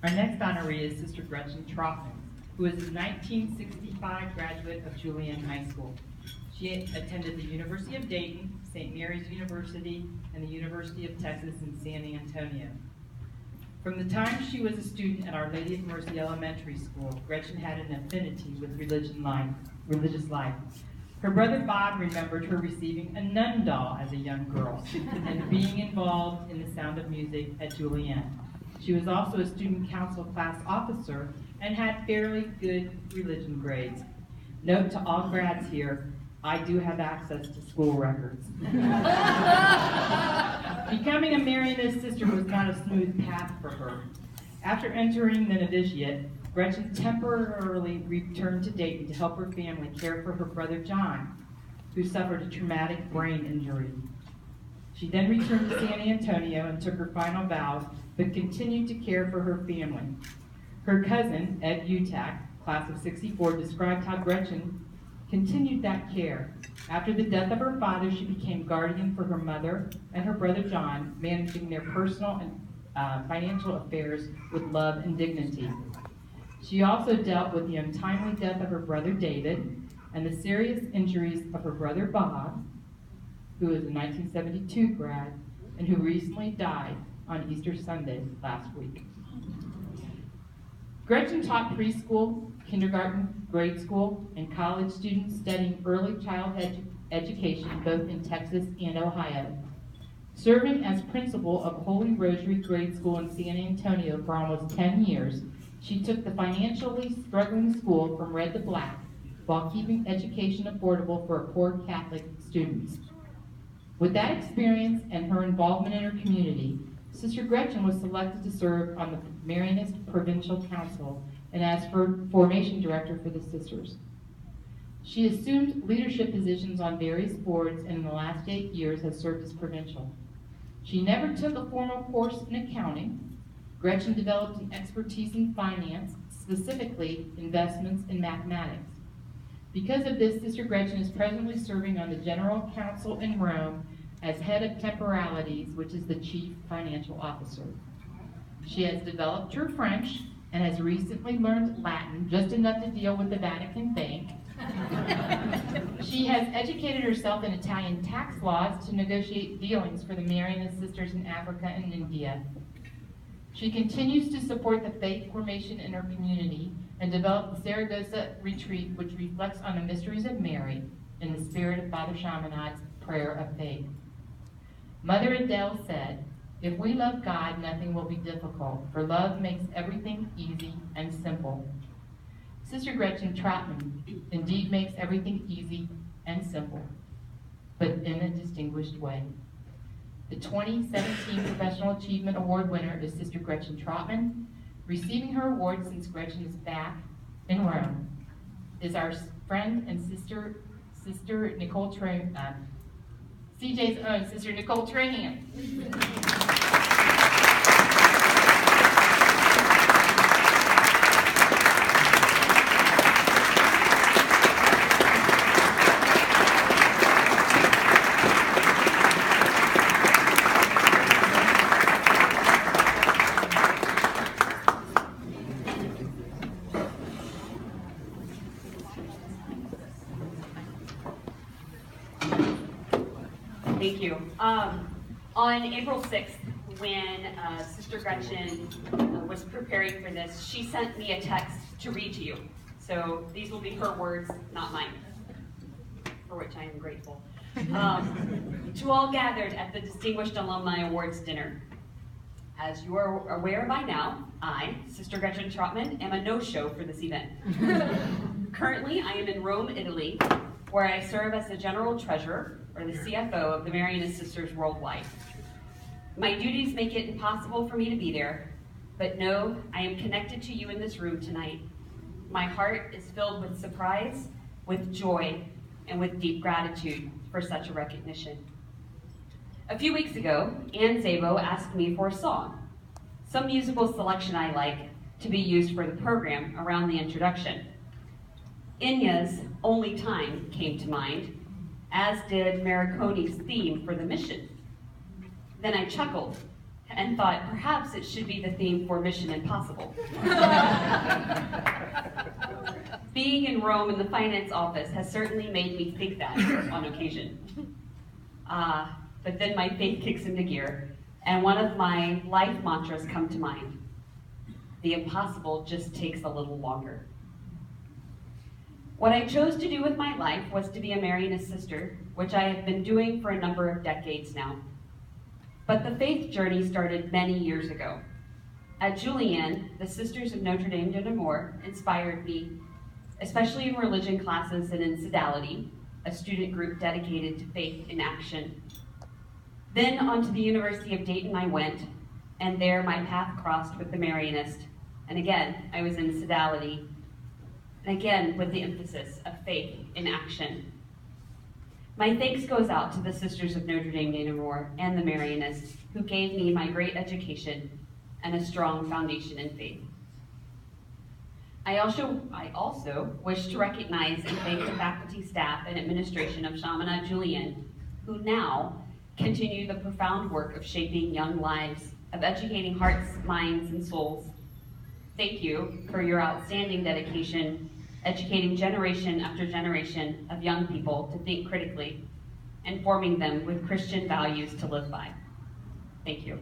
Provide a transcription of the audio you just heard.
Our next honoree is Sister Gretchen Trautman, who is a 1965 graduate of Julienne High School. She attended the University of Dayton, St. Mary's University, and the University of Texas in San Antonio. From the time she was a student at Our Lady of Mercy Elementary School, Gretchen had an affinity with religious life. Her brother Bob remembered her receiving a nun doll as a young girl and being involved in the Sound of Music at Julienne. She was also a student council class officer and had fairly good religion grades. Note to all grads here, I do have access to school records. Becoming a Marianist sister was not a smooth path for her. After entering the novitiate, Gretchen temporarily returned to Dayton to help her family care for her brother John, who suffered a traumatic brain injury. She then returned to San Antonio and took her final vows, but continued to care for her family. Her cousin, Ed Utak, class of '64, described how Gretchen continued that care. After the death of her father, she became guardian for her mother and her brother John, managing their personal and financial affairs with love and dignity. She also dealt with the untimely death of her brother David and the serious injuries of her brother Bob, who is a 1972 grad and who recently died on Easter Sunday last week. Gretchen taught preschool, kindergarten, grade school, and college students studying early childhood education both in Texas and Ohio. Serving as principal of Holy Rosary Grade School in San Antonio for almost 10 years, she took the financially struggling school from red to black while keeping education affordable for poor Catholic students. With that experience and her involvement in her community, Sister Gretchen was selected to serve on the Marianist Provincial Council and as formation director for the sisters. She assumed leadership positions on various boards and in the last 8 years has served as provincial. She never took a formal course in accounting. Gretchen developed an expertise in finance, specifically investments in mathematics. Because of this, Sister Gretchen is presently serving on the General Council in Rome as head of temporalities, which is the chief financial officer. She has developed her French and has recently learned Latin, just enough to deal with the Vatican Bank. She has educated herself in Italian tax laws to negotiate dealings for the Marianist sisters in Africa and India. She continues to support the faith formation in her community and developed the Saragossa retreat, which reflects on the mysteries of Mary in the spirit of Father Chaminad's prayer of faith. Mother Adele said, "If we love God, nothing will be difficult, for love makes everything easy and simple." Sister Gretchen Trautman indeed makes everything easy and simple, but in a distinguished way. The 2017 Professional Achievement Award winner is Sister Gretchen Trautman. Receiving her award since Gretchen is back in Rome is our friend and sister Nicole Trahan, CJ's own Sister Nicole Trahan. Thank you. On April 6th, when Sister Gretchen was preparing for this, she sent me a text to read to you. So these will be her words, not mine, for which I am grateful. To all gathered at the Distinguished Alumni Awards dinner. As you are aware by now, I, Sister Gretchen Trautman, am a no-show for this event. Currently, I am in Rome, Italy, where I serve as the General Treasurer, or the CFO, of the Marianist Sisters Worldwide. My duties make it impossible for me to be there, but know I am connected to you in this room tonight. My heart is filled with surprise, with joy, and with deep gratitude for such a recognition. A few weeks ago, Ann Zabo asked me for a song, some musical selection I like to be used for the program around the introduction. Enya's Only Time came to mind, as did Marconi's theme for the mission. Then I chuckled, and thought perhaps it should be the theme for Mission Impossible. Being in Rome in the finance office has certainly made me think that on occasion. But then my faith kicks into gear, and one of my life mantras come to mind. The impossible just takes a little longer. What I chose to do with my life was to be a Marianist sister, which I have been doing for a number of decades now. But the faith journey started many years ago. At Julienne, the Sisters of Notre Dame de Namur inspired me, especially in religion classes and in Sodality, a student group dedicated to faith in action. Then on to the University of Dayton I went, and there my path crossed with the Marianist. And again, I was in Sodality, and again with the emphasis of faith in action. My thanks goes out to the Sisters of Notre Dame de Namur and the Marianists who gave me my great education and a strong foundation in faith. I also wish to recognize and thank the faculty, staff, and administration of Chaminade Julienne, who now continue the profound work of shaping young lives, of educating hearts, minds, and souls. Thank you for your outstanding dedication, educating generation after generation of young people to think critically and forming them with Christian values to live by. Thank you.